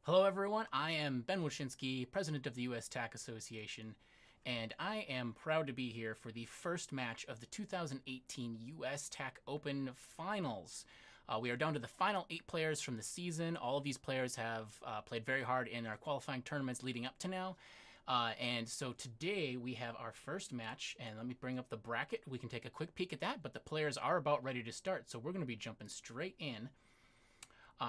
Hello, everyone. I am Ben Wyszynski, president of the USTA Association, and I am proud to be here for the first match of the 2018 USTA Open Finals. We are down to the final 8 players from the season. All of these players have played very hard in our qualifying tournaments leading up to now. And so today we have our first match, and let me bring up the bracket. We can take a quick peek at that, but the players are about ready to start, so we're going to be jumping straight in.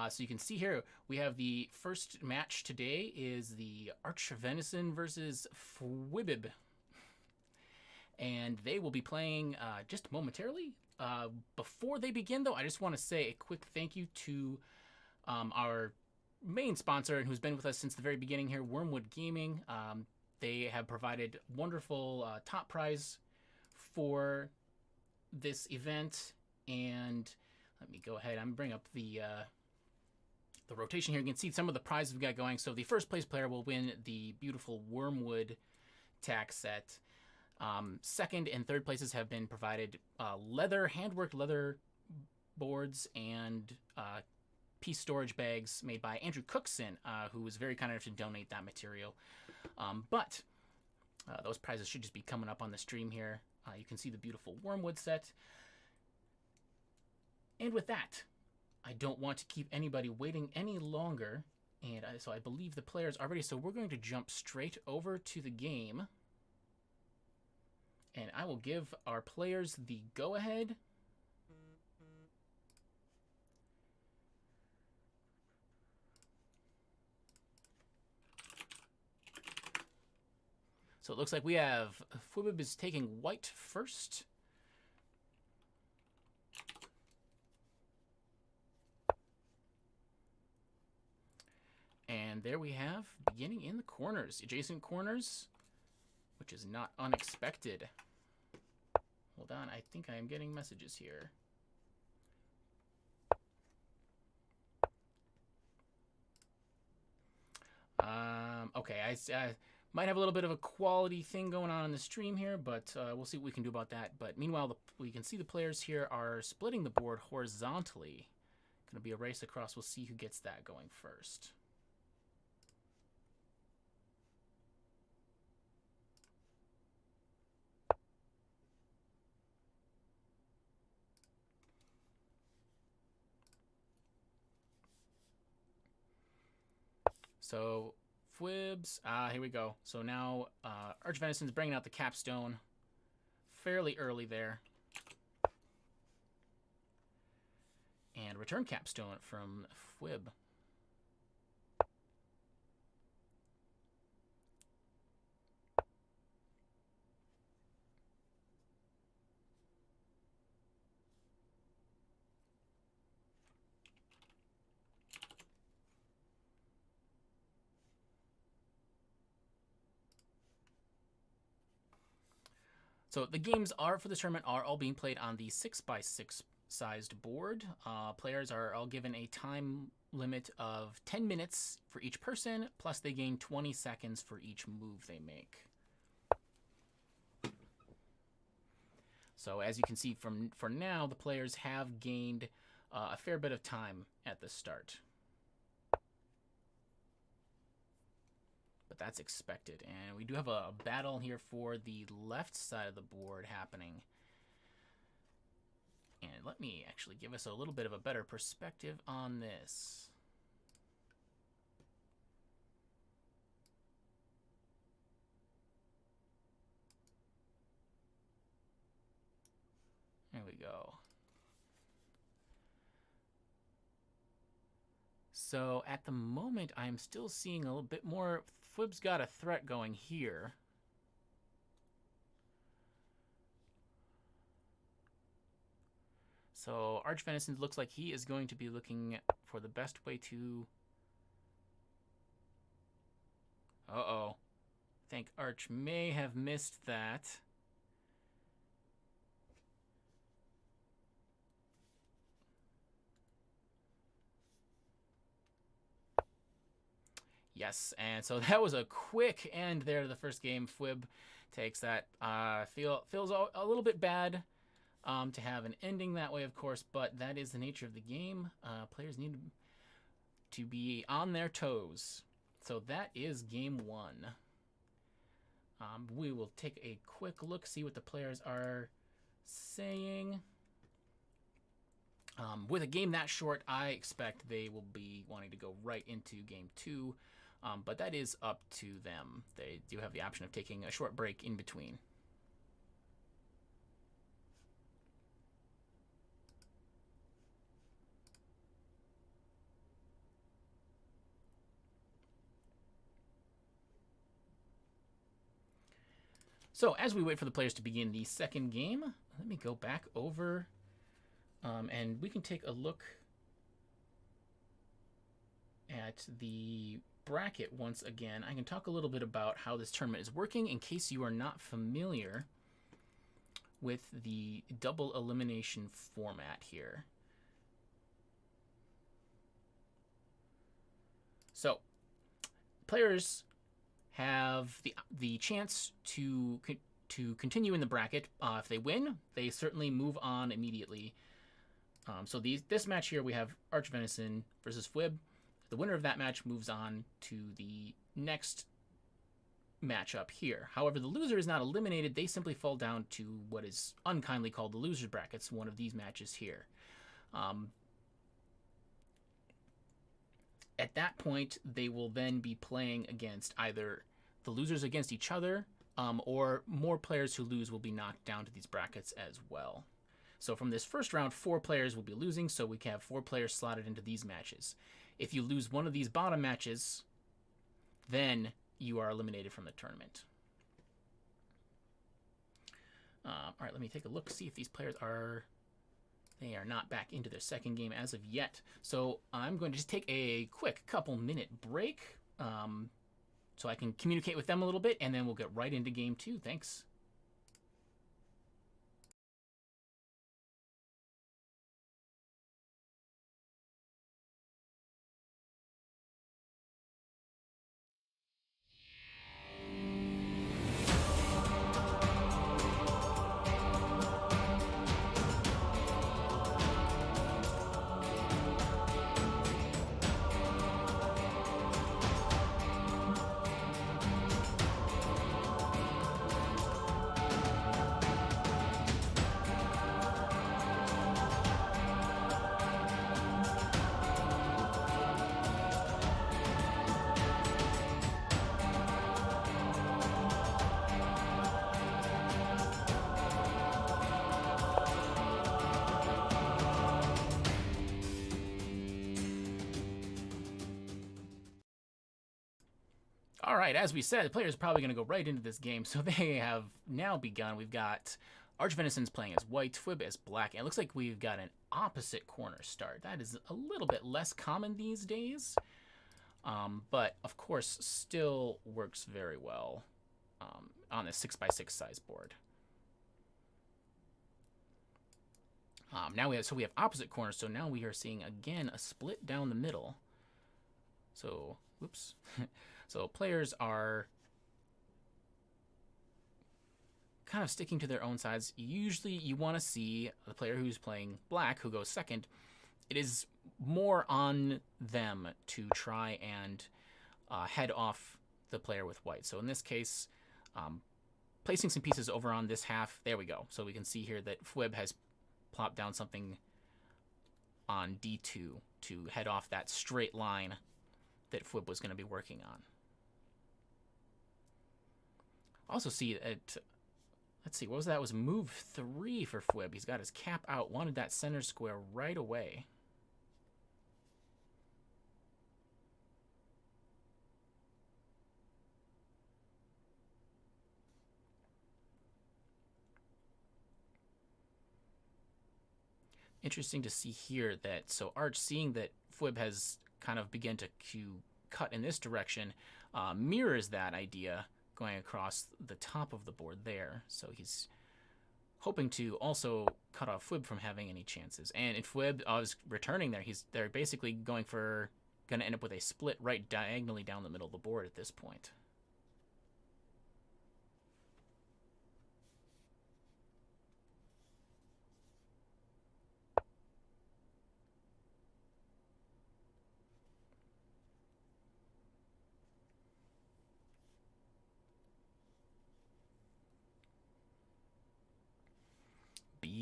So you can see here, we have the first match today is the Archvenison versus fwwwwibib. And they will be playing just momentarily. Before they begin, though, I just want to say a quick thank you to our main sponsor, and who's been with us since the very beginning here, Wormwood Gaming. They have provided wonderful top prize for this event. And let me go ahead. I'm going to bring up the rotation here. You can see some of the prizes we've got going. So the first place player will win the beautiful Wormwood tax set. Second and third places have been provided handworked leather boards and piece storage bags made by Andrew Cookson, who was very kind enough to donate that material. But those prizes should just be coming up on the stream here. You can see the beautiful Wormwood set. And with that, I don't want to keep anybody waiting any longer, and so I believe the players are ready. So we're going to jump straight over to the game, and I will give our players the go-ahead. So it looks like we have fwwwwibib is taking white first. And there we have, beginning in the corners, adjacent corners, which is not unexpected. Hold on, I think I am getting messages here. Okay, I might have a little bit of a quality thing going on in the stream here, but we'll see what we can do about that. But meanwhile, we can see the players here are splitting the board horizontally. Going to be a race across. We'll see who gets that going first. So fwibs, here we go. So now Archvenison's bringing out the capstone fairly early there. And return capstone from fwib. So the games for this tournament are all being played on the 6x6 sized board. Players are all given a time limit of 10 minutes for each person, plus they gain 20 seconds for each move they make. So as you can see for now, the players have gained a fair bit of time at the start. But that's expected. And we do have a battle here for the left side of the board happening. And let me actually give us a little bit of a better perspective on this. There we go. So at the moment, I'm still seeing a little bit more. fwib's got a threat going here. So Archvenison looks like he is going to be looking for the best way to... Uh-oh. I think Arch may have missed that. Yes, and so that was a quick end there to the first game. fwib takes that. Feels a little bit bad to have an ending that way, of course, but that is the nature of the game. Players need to be on their toes. So that is game one. We will take a quick look, see what the players are saying. With a game that short, I expect they will be wanting to go right into game two, but that is up to them. They do have the option of taking a short break in between. So as we wait for the players to begin the second game, let me go back over and we can take a look at the bracket once again. I can talk a little bit about how this tournament is working in case you are not familiar with the double elimination format here. So players have the chance to continue in the bracket. If they win, they certainly move on immediately. So this match here, we have Archvenison versus fwwwwwibib. The winner of that match moves on to the next matchup here. However, the loser is not eliminated. They simply fall down to what is unkindly called the loser's brackets, one of these matches here. At that point, they will then be playing against either the losers against each other, or more players who lose will be knocked down to these brackets as well. So from this first round, 4 players will be losing, so we can have 4 players slotted into these matches. If you lose one of these bottom matches, then you are eliminated from the tournament. All right, let me take a look, see if these players are... They are not back into their second game as of yet. So I'm going to just take a quick couple-minute break so I can communicate with them a little bit, and then we'll get right into game 2. Thanks. All right, as we said, the players are probably going to go right into this game, so they have now begun. We've got Archvenison's playing as white, fwwwwwibib as black, and it looks like we've got an opposite corner start. That is a little bit less common these days, but of course still works very well on a 6x6 size board. Now we have opposite corners, so now we are seeing again a split down the middle. So, whoops. So players are kind of sticking to their own sides. Usually you want to see the player who's playing black, who goes second. It is more on them to try and head off the player with white. So in this case, placing some pieces over on this half. There we go. So we can see here that fwwwwwibib has plopped down something on D2 to head off that straight line that fwwwwwibib was going to be working on. Also see it, let's see, what was that? It was move 3 for fwwwwwibib. He's got his cap out, wanted that center square right away. Interesting to see here that, so Arch, seeing that fwwwwwibib has kind of begun to cut in this direction, mirrors that idea going across the top of the board there. So he's hoping to also cut off fwwwwwibib from having any chances. And if fwwwwwibib is returning there, they're basically going to end up with a split right diagonally down the middle of the board at this point.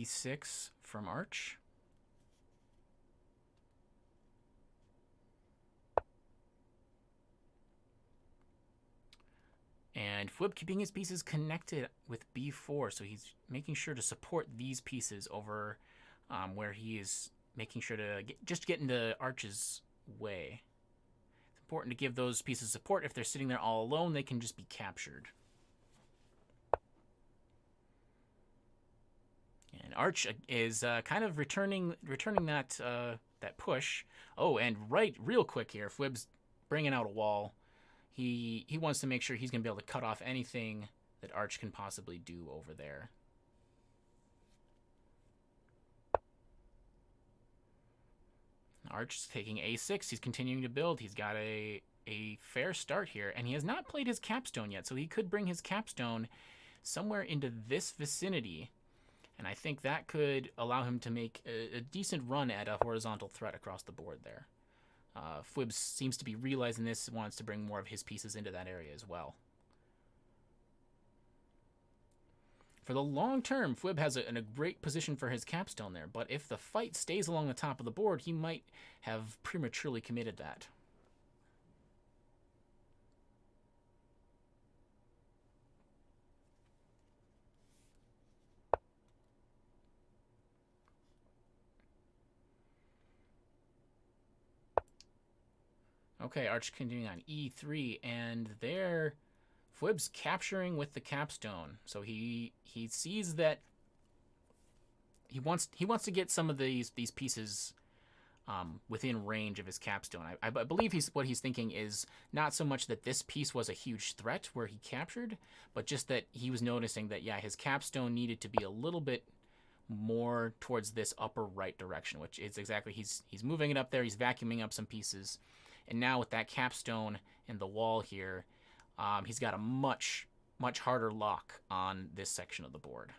e6 from Arch. And fwib keeping his pieces connected with b4, so he's making sure to support these pieces over where he is making sure to get into Arch's way. It's important to give those pieces support. If they're sitting there all alone, they can just be captured. And Arch is kind of returning that that push. Oh, and real quick here, fwib's bringing out a wall. He wants to make sure he's going to be able to cut off anything that Arch can possibly do over there. Arch is taking a6. He's continuing to build. He's got a fair start here, and he has not played his capstone yet, so he could bring his capstone somewhere into this vicinity, and I think that could allow him to make a decent run at a horizontal threat across the board there. fwib seems to be realizing this, wants to bring more of his pieces into that area as well. For the long term, fwib has a great position for his capstone there, but if the fight stays along the top of the board, he might have prematurely committed that. Okay, Arch continuing on e3, and there fwib's capturing with the capstone. So he sees that he wants to get some of these pieces within range of his capstone. I believe what he's thinking is not so much that this piece was a huge threat where he captured, but just that he was noticing that, yeah, his capstone needed to be a little bit more towards this upper right direction, which is exactly, he's moving it up there, he's vacuuming up some pieces. And now with that capstone and the wall here, he's got a much harder lock on this section of the board.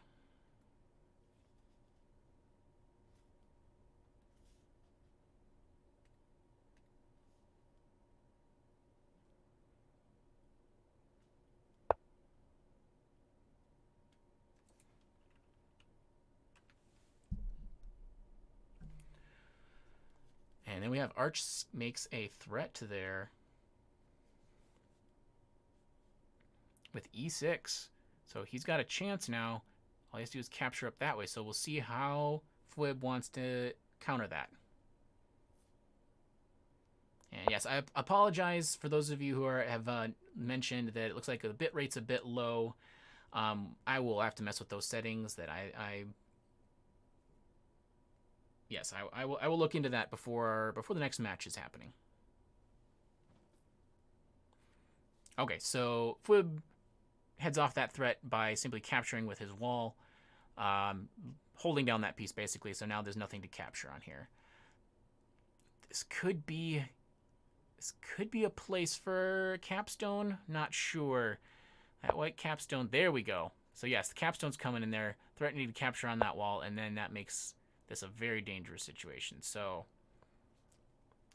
And then we have Arch makes a threat to there with e6. So he's got a chance now. All he has to do is capture up that way. So we'll see how fwib wants to counter that. And yes, I apologize for those of you who have mentioned that it looks like the bit rate's a bit low. I will have to mess with those settings that Yes, I will look into that before the next match is happening. Okay, so fwib heads off that threat by simply capturing with his wall, holding down that piece basically. So now there's nothing to capture on here. This could be a place for capstone. Not sure. That white capstone. There we go. So yes, the capstone's coming in there, threatening to capture on that wall, and then that makes this a very dangerous situation. So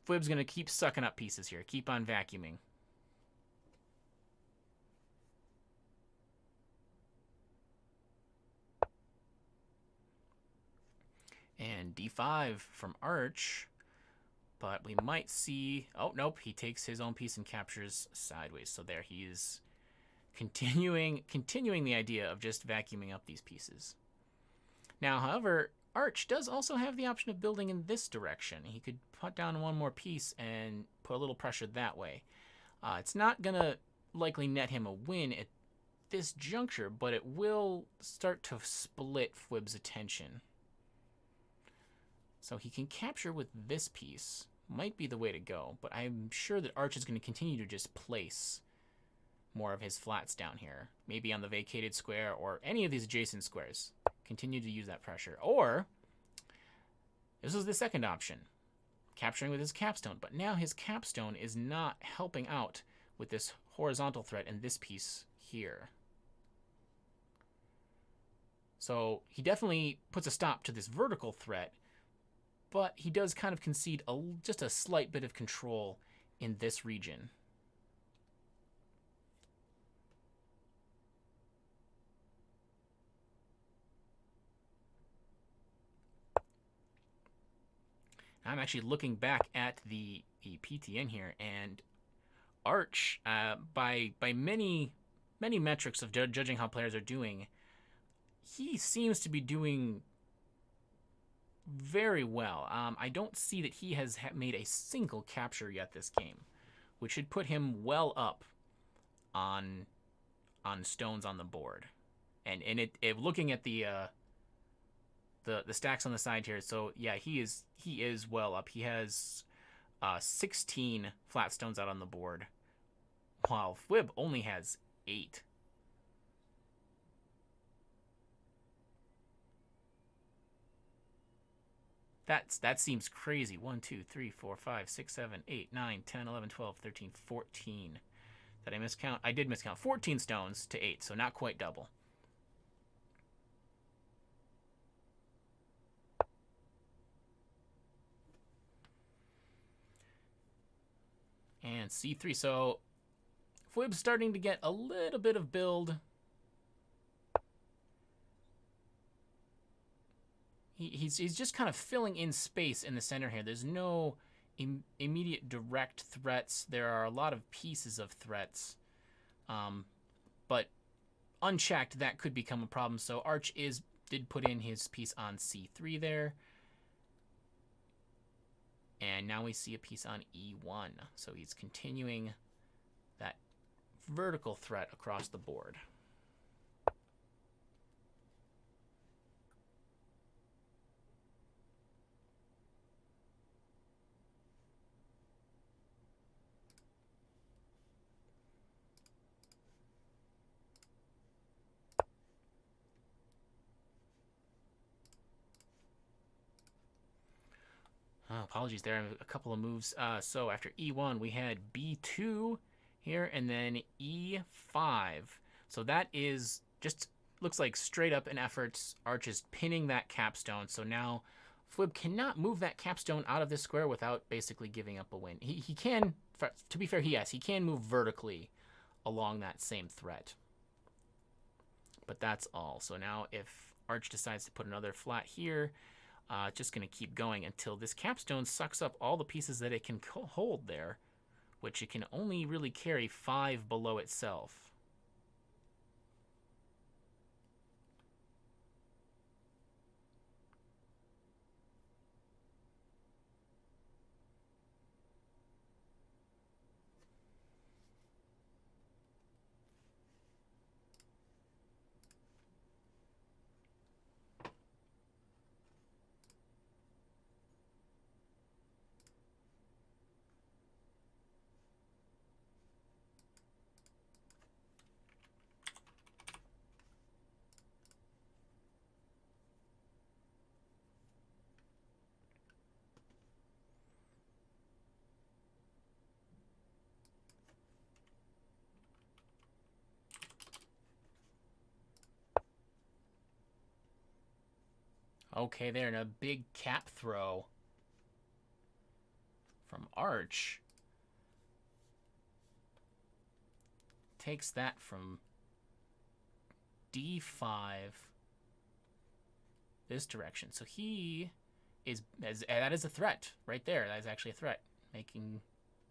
fwib's going to keep sucking up pieces here. Keep on vacuuming. And d5 from Arch. But we might see... Oh, nope. He takes his own piece and captures sideways. So there he is continuing the idea of just vacuuming up these pieces. Now, however, Arch does also have the option of building in this direction. He could put down one more piece and put a little pressure that way. It's not going to likely net him a win at this juncture, but it will start to split fwib's attention. So he can capture with this piece. Might be the way to go, but I'm sure that Arch is going to continue to just place more of his flats down here. Maybe on the vacated square or any of these adjacent squares. Continue to use that pressure. Or, this is the second option. Capturing with his capstone. But now his capstone is not helping out with this horizontal threat and this piece here. So he definitely puts a stop to this vertical threat, but he does kind of concede just a slight bit of control in this region. I'm actually looking back at the PTN here, and Arch, by many metrics of judging how players are doing, he seems to be doing very well. I don't see that he has made a single capture yet this game, which should put him well up on stones on the board. And looking at the stacks on the side here, so yeah, he is well up. He has 16 flat stones out on the board, while Fwib only has 8. That seems crazy. 1, 2, 3, 4, 5, 6, 7, 8, 9, 10, 11, 12, 13, 14. Did I miscount? I did miscount. 14 stones to 8, so not quite double. And C3. So Fwib's starting to get a little bit of build. He's just kind of filling in space in the center here. There's no immediate direct threats. There are a lot of pieces of threats. But unchecked, that could become a problem. So Arch did put in his piece on C3 there. And now we see a piece on E1. So he's continuing that vertical threat across the board. Oh, apologies there, a couple of moves. So after E1, we had B2 here, and then E5. So that is just, looks like straight up an effort. Arch is pinning that capstone. So now Fwib cannot move that capstone out of this square without basically giving up a win. He can, to be fair, yes, he can move vertically along that same threat. But that's all. So now if Arch decides to put another flat here, just going to keep going until this capstone sucks up all the pieces that it can hold there, which it can only really carry 5 below itself. Okay, there, and a big cap throw from Arch. Takes that from D5 this direction. So he is, that is a threat right there. That is actually a threat, making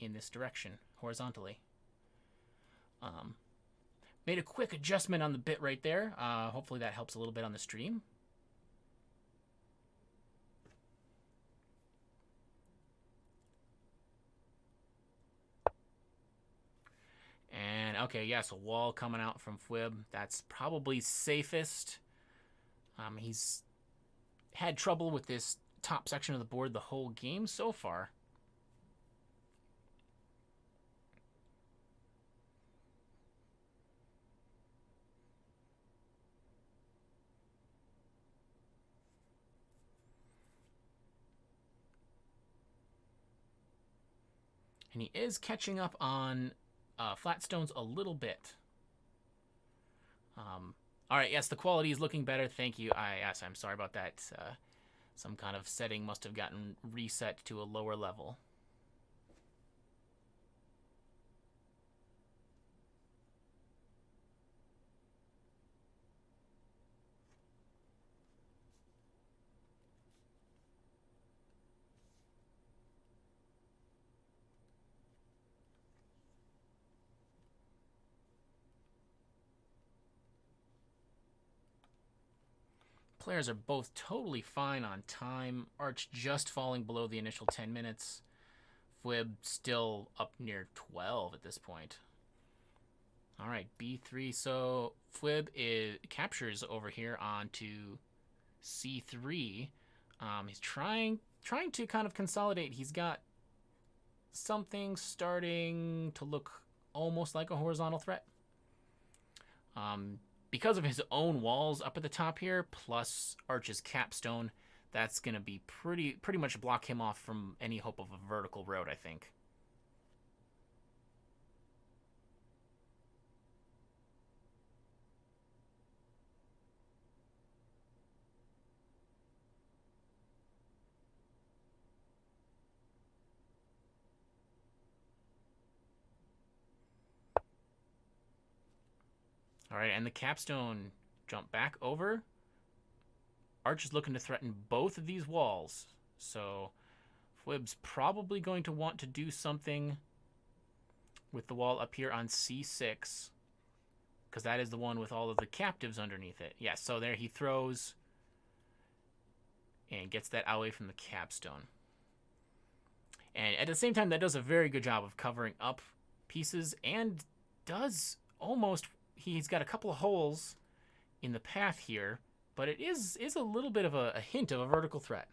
in this direction horizontally. Made a quick adjustment on the bit right there. Hopefully that helps a little bit on the stream. And okay, yeah, so wall coming out from Fwib. That's probably safest. He's had trouble with this top section of the board the whole game so far. And he is catching up on flat stones a little bit. All right, yes, the quality is looking better. Thank you. I'm sorry about that. Some kind of setting must have gotten reset to a lower level. players are both totally fine on time. Arch just falling below the initial 10 minutes. Fwib still up near 12 at this point. All right, B3. So Fwib captures over here onto C3. He's trying to kind of consolidate. He's got something starting to look almost like a horizontal threat. Because of his own walls up at the top here, plus Arch's capstone, that's going to be pretty much block him off from any hope of a vertical road, I think. All right, and the capstone jump back over. Arch is looking to threaten both of these walls. So Fwib's probably going to want to do something with the wall up here on C6, because that is the one with all of the captives underneath it. Yeah, so there he throws and gets that away from the capstone. And at the same time, that does a very good job of covering up pieces and does almost... He's got a couple of holes in the path here, but it is a little bit of a hint of a vertical threat.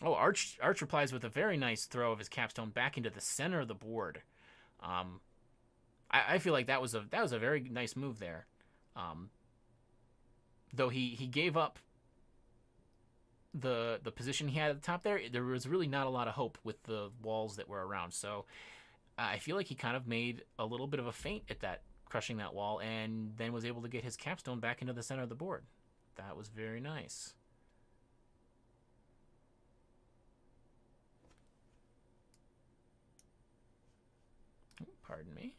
Oh, Arch replies with a very nice throw of his capstone back into the center of the board. I feel like that was a very nice move there. Though he gave up the position he had at the top there was really not a lot of hope with the walls that were around. So I feel like he kind of made a little bit of a feint at that, crushing that wall, and then was able to get his capstone back into the center of the board. That was very nice. Pardon me.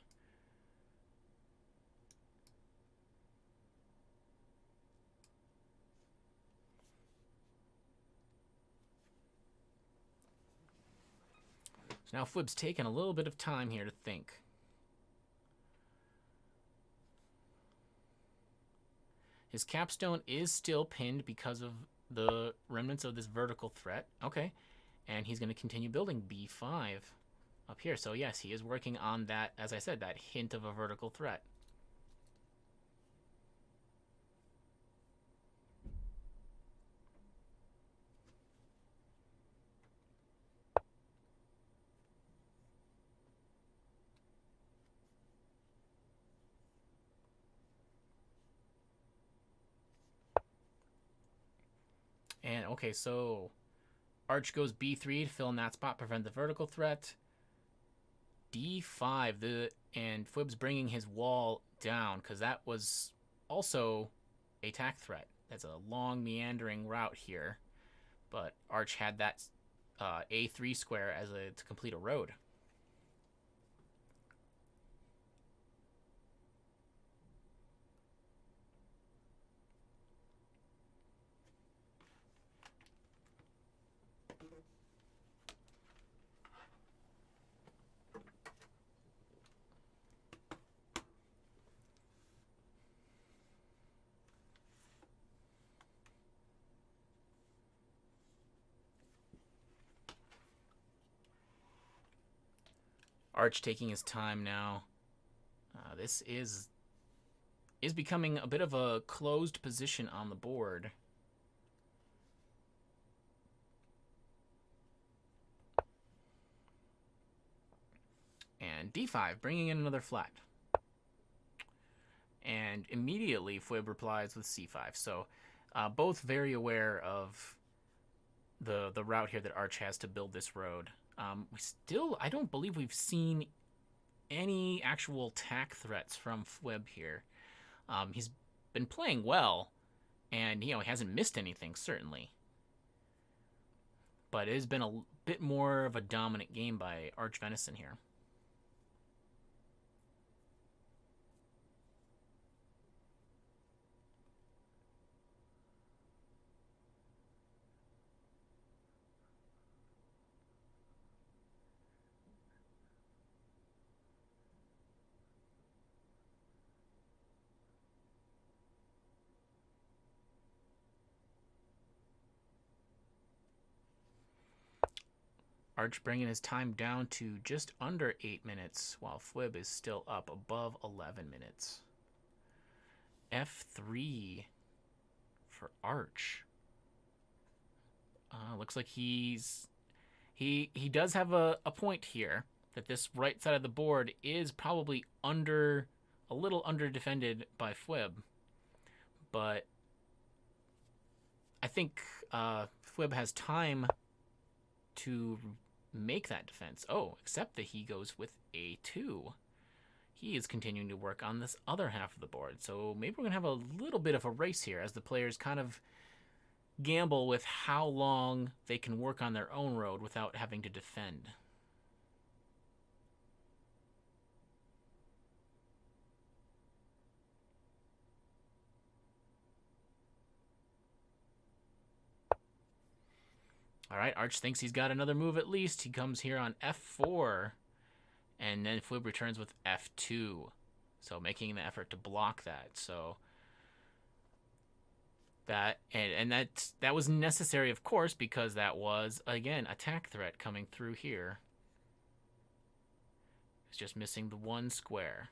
So now Fwib's taken a little bit of time here to think. His capstone is still pinned because of the remnants of this vertical threat. Okay. And he's going to continue building B5 up here. So yes, he is working on that, as I said, that hint of a vertical threat. And okay, so Arch goes B3 to fill in that spot, prevent the vertical threat. D5, and Fwib's bringing his wall down because that was also a tack threat. That's a long meandering route here, but Arch had that A3 square as to complete a road. Arch taking his time now. This is becoming a bit of a closed position on the board. And D5, bringing in another flat. And immediately Fwib replies with C5. So both very aware of the route here that Arch has to build this road. I don't believe we've seen any actual tack threats from Fwib here. He's been playing well, and he hasn't missed anything, certainly. But it has been a bit more of a dominant game by Archvenison here. Arch bringing his time down to just under 8 minutes, while Fwib is still up above 11 minutes. F3 for Arch. Looks like he does have a point here, that this right side of the board is probably a little under defended by Fwib. But I think Fwib has time to make that defense. Oh, except that he goes with A2. He is continuing to work on this other half of the board. So maybe we're going to have a little bit of a race here as the players kind of gamble with how long they can work on their own road without having to defend. All right, Arch thinks he's got another move at least. He comes here on F4, and then Fwib returns with F2. So making the effort to block that. So that that was necessary, of course, because that was, again, attack threat coming through here. It's just missing the one square.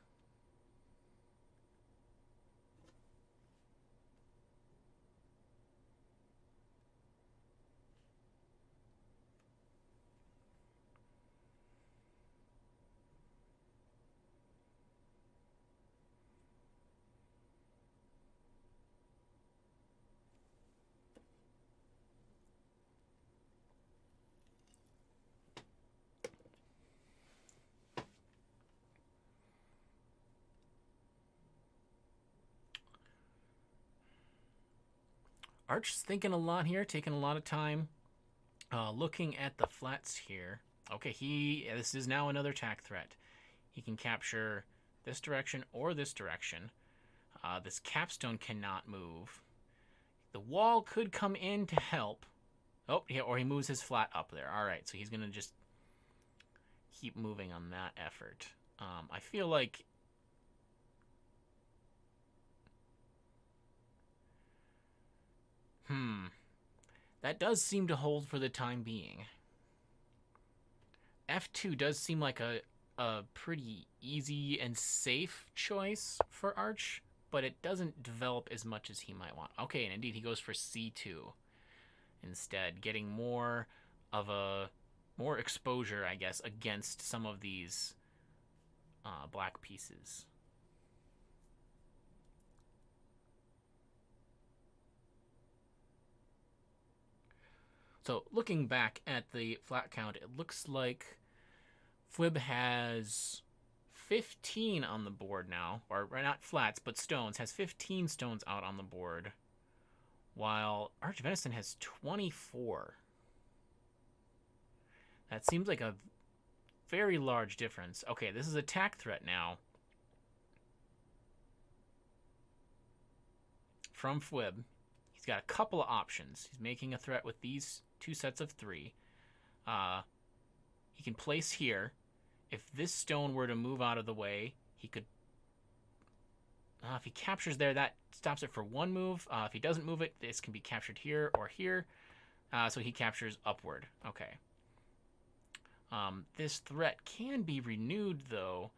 Arch's thinking a lot here, taking a lot of time, looking at the flats here. Okay, this is now another attack threat. He can capture this direction or this direction. This capstone cannot move. The wall could come in to help. Oh, yeah, or he moves his flat up there. All right, so he's going to just keep moving on that effort. I feel like that does seem to hold for the time being. F2 does seem like a pretty easy and safe choice for Arch, but it doesn't develop as much as he might want. Okay, and indeed he goes for C2 instead, getting more exposure, I guess, against some of these black pieces. So looking back at the flat count, it looks like Fwib has 15 on the board now, or not flats, but stones, has 15 stones out on the board, while Archvenison has 24. That seems like a very large difference. Okay, this is attack threat now from Fwib. He's got a couple of options. He's making a threat with these two sets of 3. He can place here. If this stone were to move out of the way, he could... if he captures there, that stops it for one move. If he doesn't move it, this can be captured here or here. So he captures upward. Okay. This threat can be renewed, though,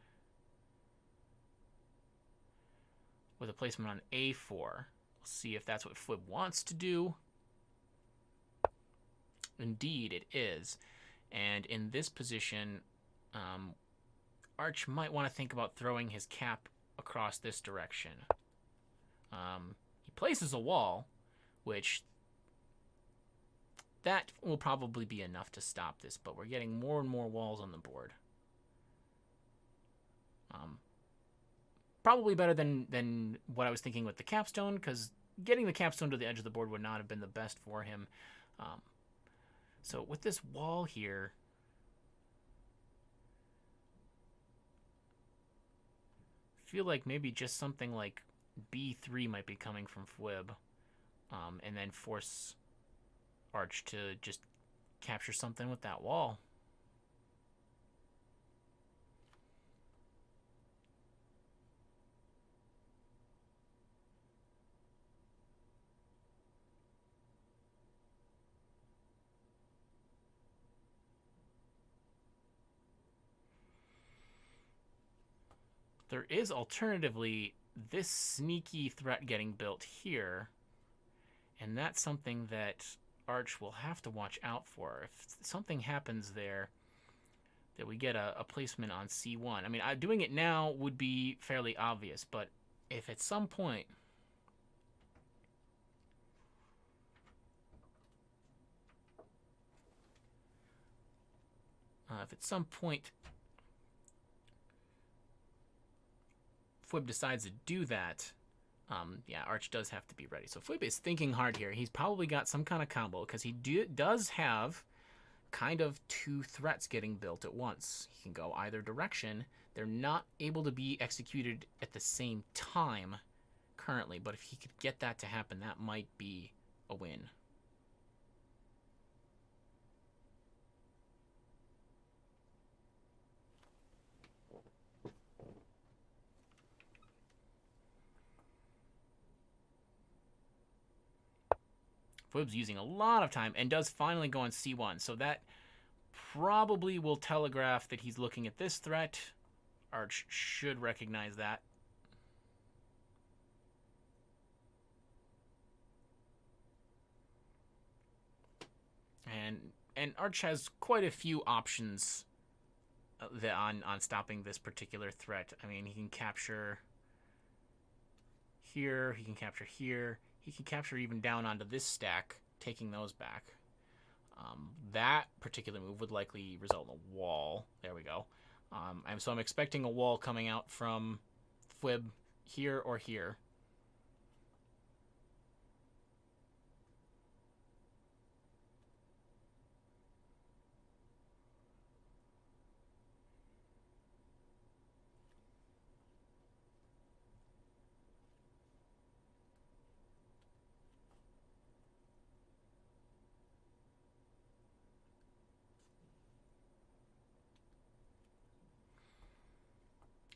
with a placement on A4. We'll see if that's what Fwib wants to do. Indeed, it is. And in this position, Arch might want to think about throwing his cap across this direction. He places a wall, which that will probably be enough to stop this, but we're getting more and more walls on the board. Probably better than what I was thinking with the capstone, because getting the capstone to the edge of the board would not have been the best for him. So with this wall here, I feel like maybe just something like B3 might be coming from Fwib, and then force Arch to just capture something with that wall. There is alternatively this sneaky threat getting built here, and that's something that Arch will have to watch out for. If something happens there, that we get a placement on C1. I mean, doing it now would be fairly obvious, but if at some point fwib decides to do that, yeah, Arch does have to be ready. So fwib is thinking hard here. He's probably got some kind of combo because he does have kind of two threats getting built at once. He can go either direction. They're not able to be executed at the same time currently, but if he could get that to happen, that might be a win. fwib's using a lot of time and does finally go on C1, so that probably will telegraph that he's looking at this threat. Arch should recognize that. And Arch has quite a few options on stopping this particular threat. I mean, he can capture here, he can capture here, he can capture even down onto this stack, taking those back. That particular move would likely result in a wall. There we go. So I'm expecting a wall coming out from fwib here or here.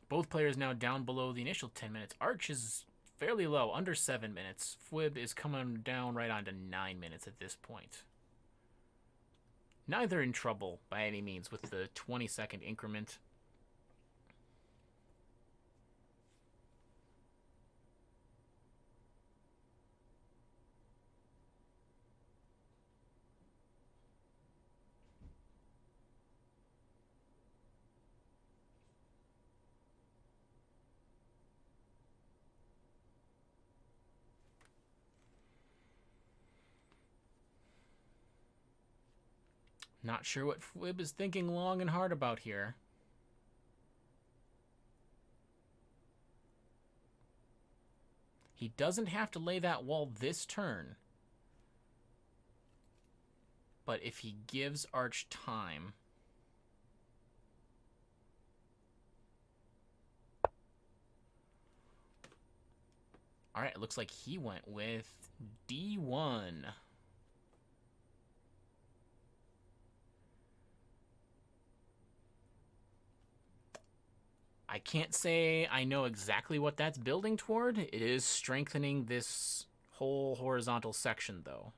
Both players now down below the initial 10 minutes. Arch is fairly low, under 7 minutes. fwib is coming down right onto 9 minutes at this point. Neither in trouble by any means with the 20-second increment. Not sure what fwib is thinking long and hard about here. He doesn't have to lay that wall this turn. But if he gives Arch time... Alright, it looks like he went with D1. I can't say I know exactly what that's building toward. It is strengthening this whole horizontal section, though.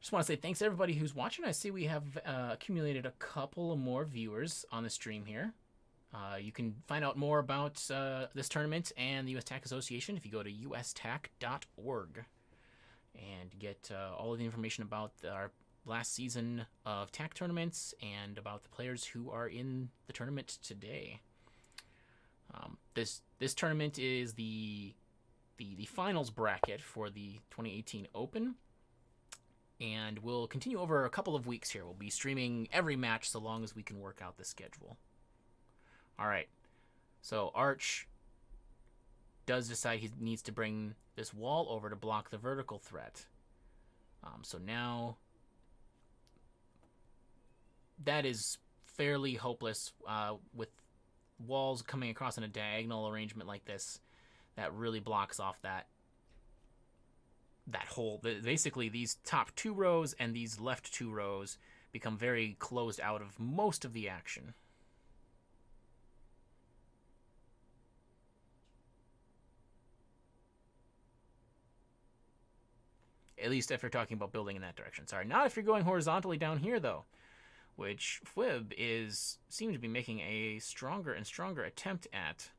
Just want to say thanks to everybody who's watching. I see we have accumulated a couple of more viewers on the stream here. You can find out more about this tournament and the US TAC Association if you go to ustac.org and get all of the information about our last season of TAC tournaments and about the players who are in the tournament today. This tournament is the finals bracket for the 2018 Open. And we'll continue over a couple of weeks here. We'll be streaming every match so long as we can work out the schedule. All right. So Arch does decide he needs to bring this wall over to block the vertical threat. So now that is fairly hopeless with walls coming across in a diagonal arrangement like this. That really blocks off that whole, basically these top two rows and these left two rows become very closed out of most of the action. At least if you're talking about building in that direction. Sorry, not if you're going horizontally down here, though, which fwib seems to be making a stronger and stronger attempt at.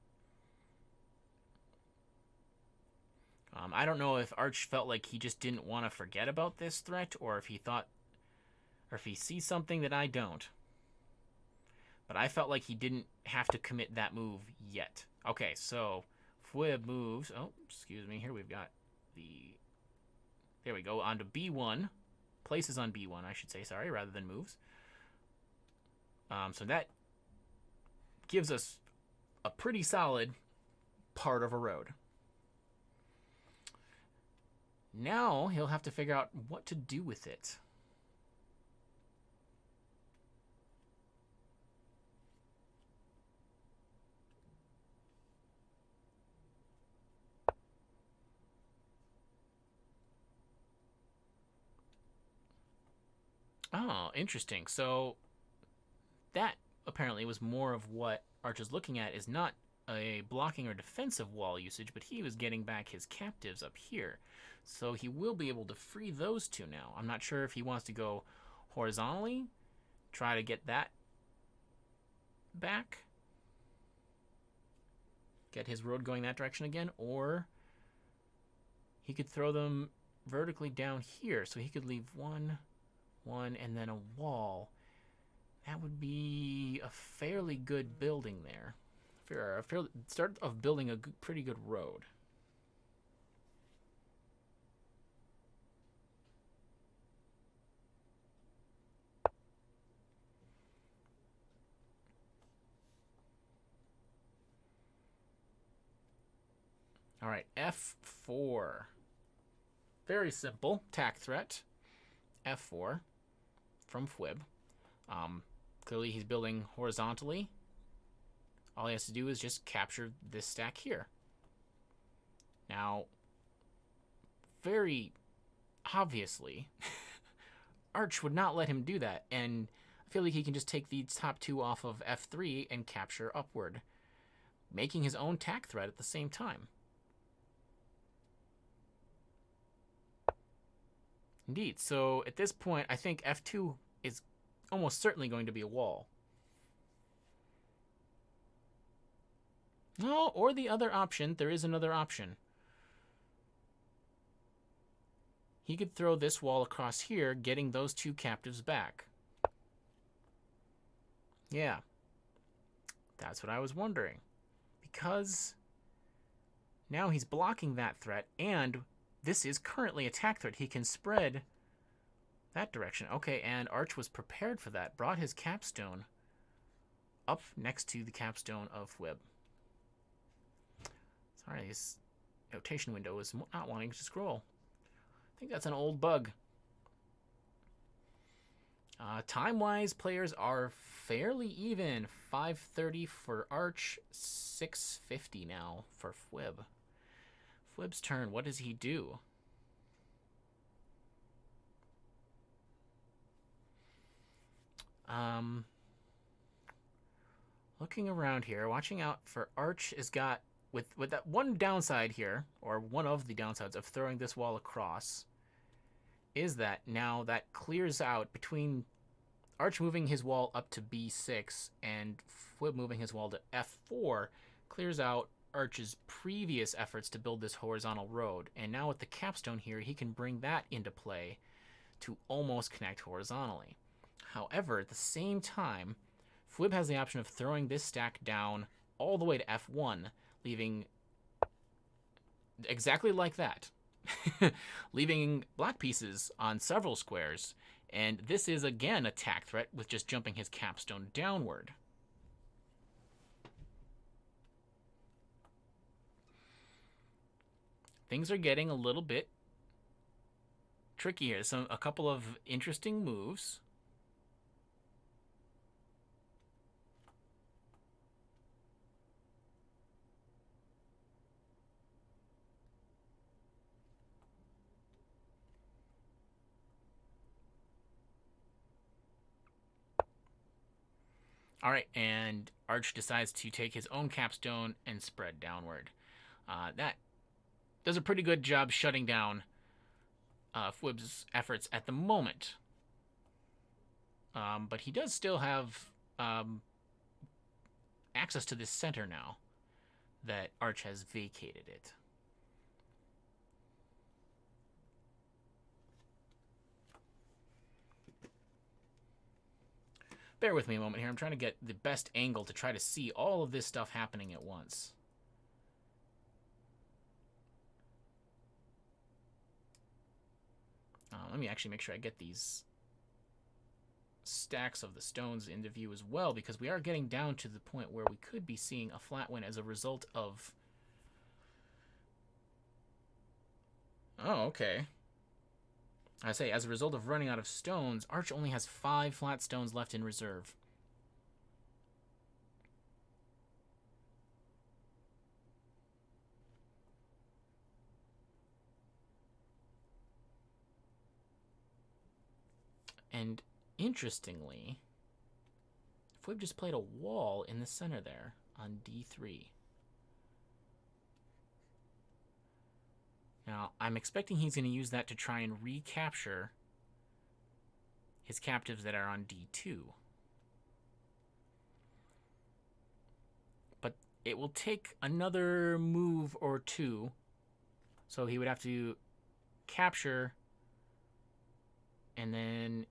I don't know if Arch felt like he just didn't want to forget about this threat, or if he thought, or if he sees something that I don't. But I felt like he didn't have to commit that move yet. Okay, so fwib moves. Oh, excuse me. Here we've got the... There we go, onto B1. Places on B1, I should say, sorry, rather than moves. So that gives us a pretty solid part of a road. Now he'll have to figure out what to do with it. Oh, interesting. So that apparently was more of what Arch is looking at, is not a blocking or defensive wall usage, but he was getting back his captives up here. So he will be able to free those two now. I'm not sure if he wants to go horizontally, try to get that back, get his road going that direction again, or he could throw them vertically down here, so he could leave one, and then a wall. That would be a fairly good building there. Start of building a pretty good road. All right, F4. Very simple tack threat. F4 from fwib. Clearly he's building horizontally. All he has to do is just capture this stack here. Now, very obviously, Arch would not let him do that, and I feel like he can just take these top two off of F3 and capture upward, making his own tack threat at the same time. Indeed, so at this point, I think F2 is almost certainly going to be a wall. No, or the other option, there is another option. He could throw this wall across here, getting those two captives back. Yeah, that's what I was wondering. Because now he's blocking that threat, and this is currently a tack threat. He can spread that direction. Okay, and Arch was prepared for that. Brought his capstone up next to the capstone of fwib. Sorry, this notation window is not wanting to scroll. I think that's an old bug. Time-wise, players are fairly even. 5:30 for Arch, 6:50 now for fwib. Fwib's turn. What does he do? Looking around here, watching out for Arch has got, with that one downside here, or one of the downsides of throwing this wall across, is that now that clears out between Arch moving his wall up to B6 and fwib moving his wall to F4, clears out Arch's previous efforts to build this horizontal road. And now with the capstone here, he can bring that into play to almost connect horizontally. However, at the same time, fwib has the option of throwing this stack down all the way to F1, leaving exactly like that, leaving black pieces on several squares. And this is, again, a tack threat with just jumping his capstone downward. Things are getting a little bit tricky here. So a couple of interesting moves. All right, and Arch decides to take his own capstone and spread downward. That does a pretty good job shutting down fwwwwibib's efforts at the moment. But he does still have access to this center now that Arch has vacated it. Bear with me a moment here. I'm trying to get the best angle to try to see all of this stuff happening at once. Let me actually make sure I get these stacks of the stones into view as well, because we are getting down to the point where we could be seeing a flat win as a result of... Oh, okay. I say, as a result of running out of stones, Arch only has 5 flat stones left in reserve. And interestingly, fwwwwib just played a wall in the center there on D3. Now, I'm expecting he's going to use that to try and recapture his captives that are on D2. But it will take another move or two. So he would have to capture, and then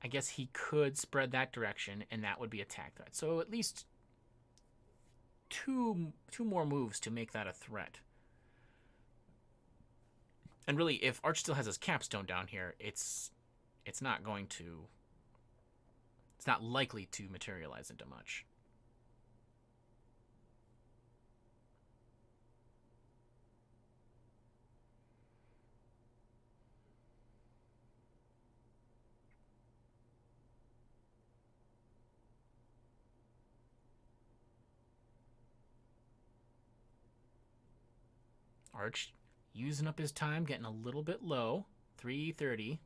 I guess he could spread that direction, and that would be attack threat. So at least two more moves to make that a threat. And really, if Arch still has his capstone down here, it's not going to... It's not likely to materialize into much. Arch using up his time, getting a little bit low. 3:30.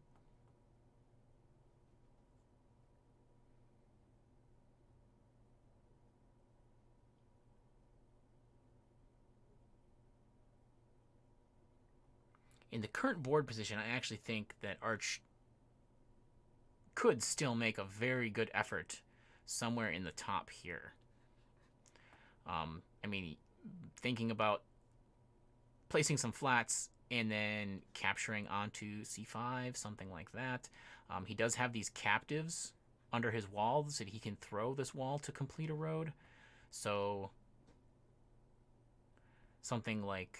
In the current board position, I actually think that Arch could still make a very good effort somewhere in the top here. I mean, thinking about placing some flats and then capturing onto C5, something like that. He does have these captives under his wall so that he can throw this wall to complete a road. So something like...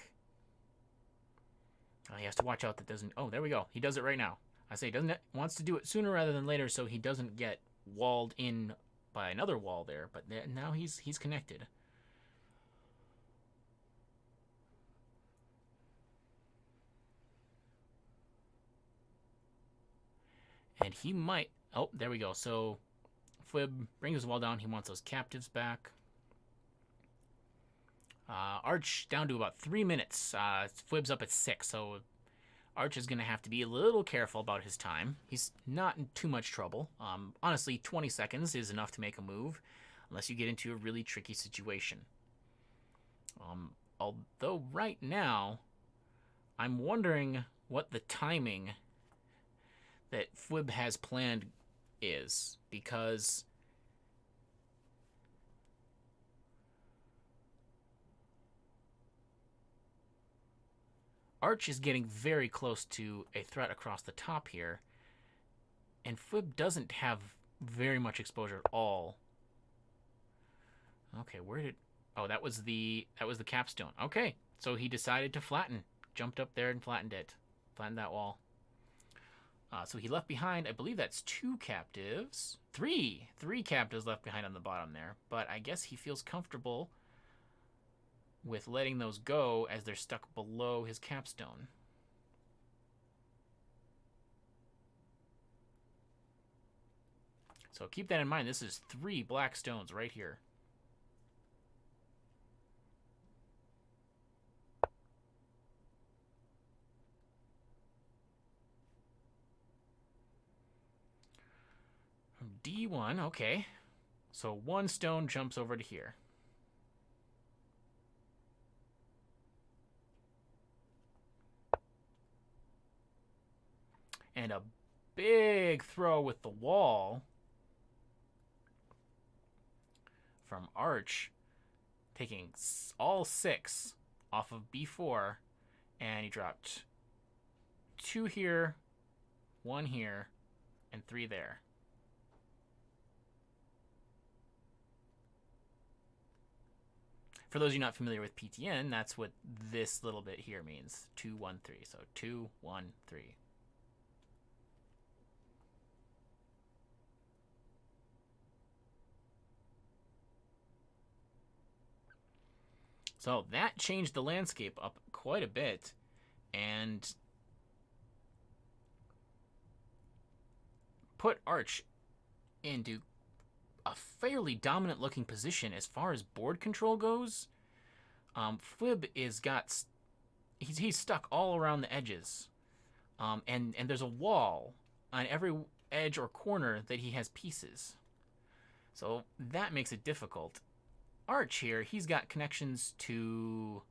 he has to watch out that doesn't... Oh, there we go. He does it right now. I say he wants to do it sooner rather than later so he doesn't get walled in by another wall there. But now he's connected. And he might... Oh, there we go. So fwwwwib brings his wall down. He wants those captives back. Arch down to about 3 minutes. fwwwwib's up at 6, so Arch is going to have to be a little careful about his time. He's not in too much trouble. Honestly, 20 seconds is enough to make a move, unless you get into a really tricky situation. Although right now, I'm wondering what the timing that fwwwwib has planned is, because Arch is getting very close to a threat across the top here, and fwwwwib doesn't have very much exposure at all. Okay, where did... Oh, that was the capstone. Okay, so he decided to flatten. Jumped up there and flattened it. Flattened that wall. So he left behind, I believe that's 2 captives. 3 captives left behind on the bottom there. But I guess he feels comfortable with letting those go as they're stuck below his capstone. So keep that in mind. This is 3 black stones right here. D1, okay. So 1 stone jumps over to here. And a big throw with the wall from Arch, taking all 6 off of B4, and he dropped 2 here, 1 here, and 3 there. For those of you not familiar with PTN, that's what this little bit here means. 2, 1, 3. So 2, 1, 3. So that changed the landscape up quite a bit, and put Arch into a fairly dominant looking position as far as board control goes. Fwib he's stuck all around the edges, and there's a wall on every edge or corner that he has pieces, so that makes it difficult. Arch here, he's got connections to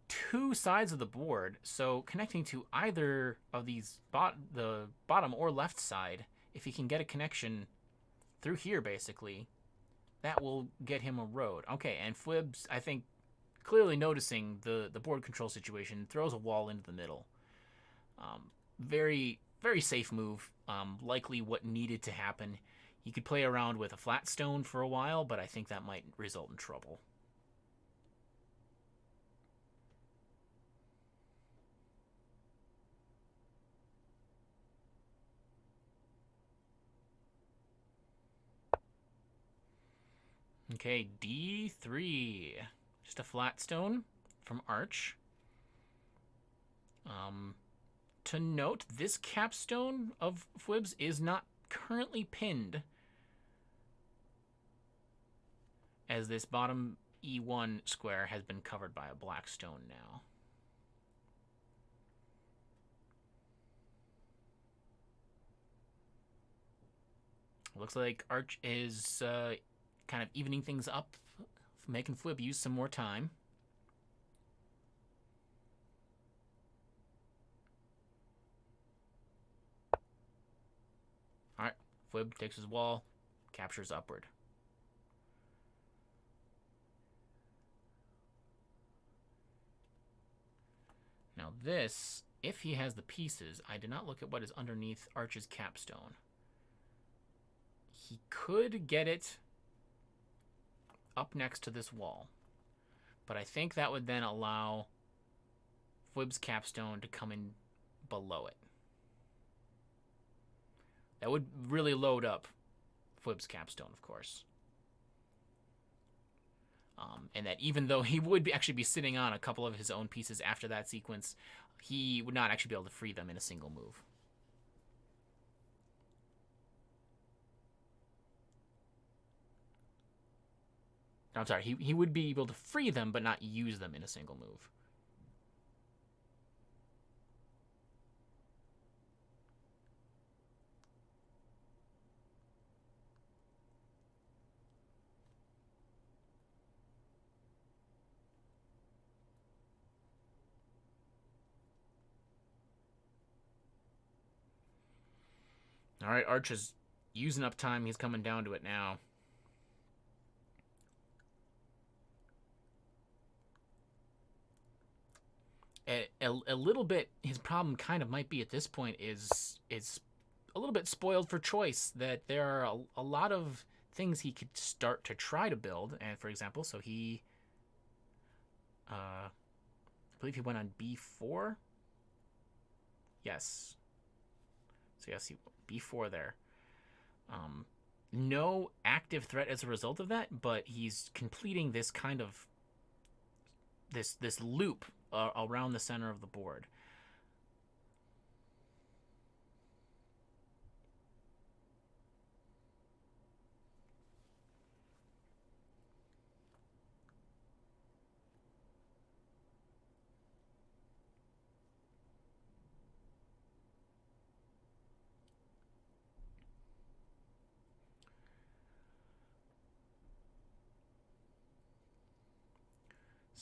2 sides of the board, so connecting to either of these, the bottom or left side, if he can get a connection through here, basically, that will get him a road. Okay, and Fwib's, I think, clearly noticing the board control situation, throws a wall into the middle. Very, very safe move, likely what needed to happen. He could play around with a flat stone for a while, but I think that might result in trouble. Okay, D3. Just a flat stone from Arch. To note, this capstone of Fwib's is not currently pinned, as this bottom E1 square has been covered by a black stone now. Looks like Arch is kind of evening things up, making Fwib use some more time. Alright, Fwib takes his wall, captures upward. Now this, if he has the pieces, I did not look at what is underneath Arch's capstone. He could get it up next to this wall, but I think that would then allow Fwib's capstone to come in below it. That would really load up Fwib's capstone, of course. And that even though he would actually be sitting on a couple of his own pieces after that sequence, he would not actually be able to free them in a single move. I'm sorry, he would be able to free them, but not use them in a single move. All right, Arch is using up time. He's coming down to it now. A little bit, his problem kind of might be at this point is a little bit spoiled for choice, that there are a lot of things he could start to try to build. And for example, so he, I believe he went on B4. Yes. So yes, B4 there. No active threat as a result of that, but he's completing this kind of this loop around the center of the board.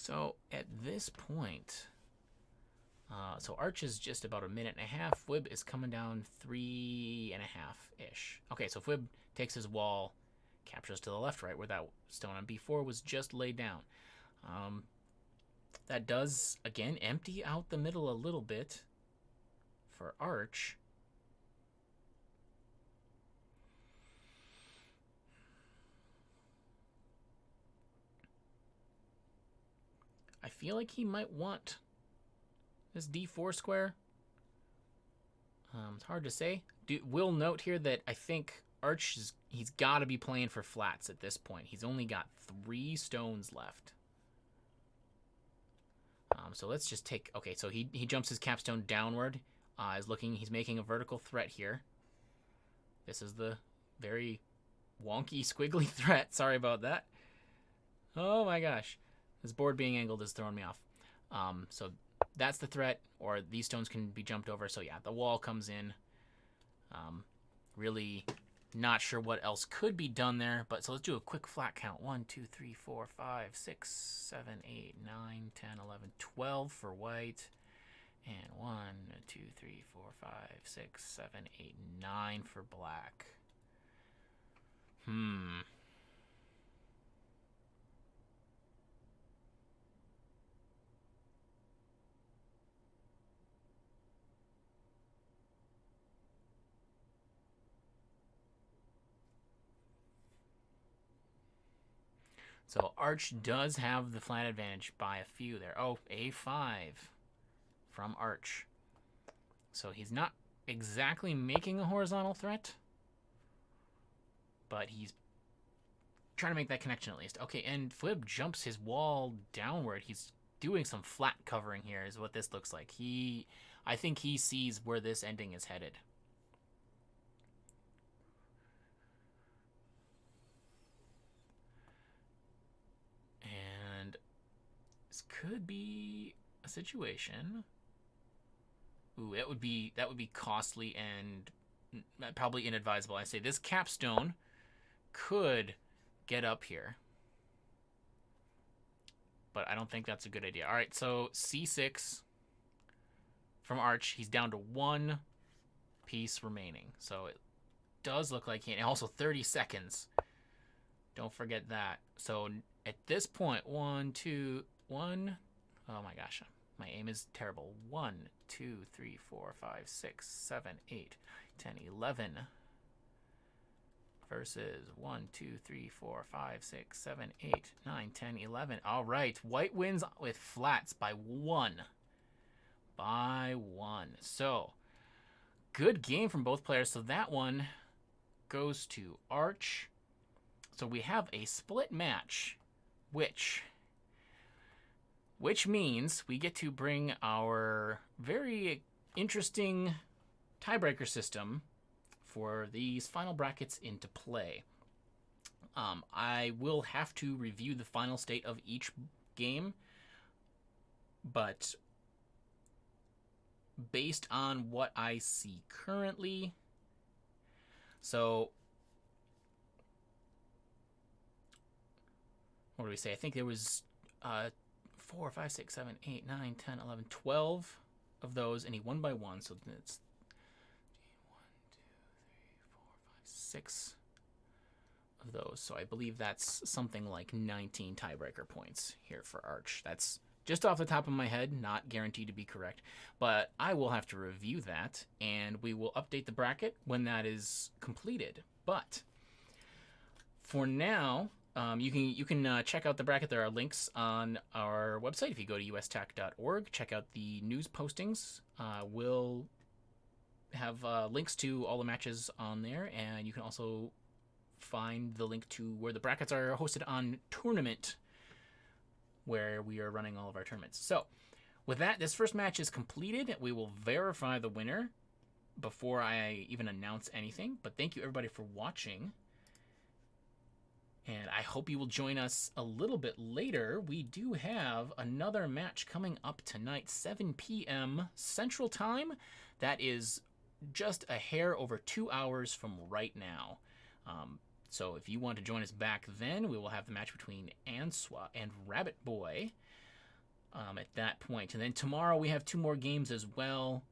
So at this point, so Arch is just about a minute and a half. Fwib is coming down 3.5-ish. Okay, so Fwib takes his wall, captures to the left, right, where that stone on B4 was just laid down. That does, again, empty out the middle a little bit for Arch. I feel like he might want this D4 square. It's hard to say. We'll note here that I think Arch, he's got to be playing for flats at this point. He's only got 3 stones left. So let's just take... Okay, so he jumps his capstone downward. He's making a vertical threat here. This is the very wonky, squiggly threat. Sorry about that. Oh my gosh. This board being angled is throwing me off. So that's the threat, or these stones can be jumped over. So yeah, the wall comes in. Really not sure what else could be done there, but so let's do a quick flat count. 1, 2, 3, 4, 5, 6, 7, 8, 9, 10, 11, 12 for white. And 1, 2, 3, 4, 5, 6, 7, 8, 9 for black. So Arch does have the flat advantage by a few there. Oh, A5 from Arch. So he's not exactly making a horizontal threat, but he's trying to make that connection at least. Okay, and Fwib jumps his wall downward. He's doing some flat covering here is what this looks like. I think he sees where this ending is headed. And this could be a situation. Ooh, that would be costly and probably inadvisable. I say this capstone could get up here, but I don't think that's a good idea. All right, so C6 from Arch. He's down to 1 piece remaining, so it does look like and also 30 seconds. Don't forget that. So at this point, 1, 2, 1. Oh my gosh, my aim is terrible. 1, 2, 3, 4, 5, 6, 7, 8, 10, 11. Versus 1, 2, 3, 4, 5, 6, 7, 8, 9, 10, 11. All right, white wins with flats by 1. By 1. So, good game from both players. So that one goes to Arch. So we have a split match, which means we get to bring our very interesting tiebreaker system for these final brackets into play. I will have to review the final state of each game, but based on what I see currently, so what do we say? I think there was 4, 5, 6, 7, 8, 9, 10, 11, 12 of those, and he won by 1, so it's 6 of those. So I believe that's something like 19 tiebreaker points here for Arch. That's just off the top of my head, not guaranteed to be correct, but I will have to review that, and we will update the bracket when that is completed. But for now, you can check out the bracket. There are links on our website. If you go to ustac.org, check out the news postings. We'll have links to all the matches on there, and you can also find the link to where the brackets are hosted on Tournament, where we are running all of our tournaments. So with that, this first match is completed. We will verify the winner before I even announce anything, but thank you everybody for watching, and I hope you will join us a little bit later. We do have another match coming up tonight, 7 p.m. Central Time. That is just a hair over 2 hours from right now. So if you want to join us back then, we will have the match between Answa and Rabbit Boy. at that point. And then tomorrow we have 2 more games as well.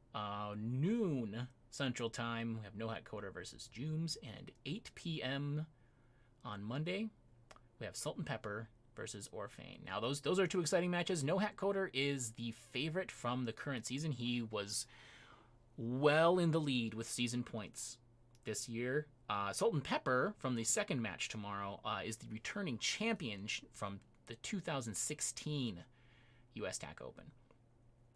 Noon Central Time, we have No Hat Coder versus Jooms, and 8 p.m. on Monday, we have Salt and Pepper versus Orphane. Now, those are 2 exciting matches. No Hat Coder is the favorite from the current season. He was well in the lead with season points this year. Salt and Pepper from the second match tomorrow is the returning champion from the 2016 USTA Open.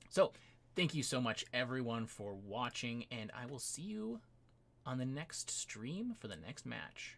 So, thank you so much, everyone, for watching, and I will see you on the next stream for the next match.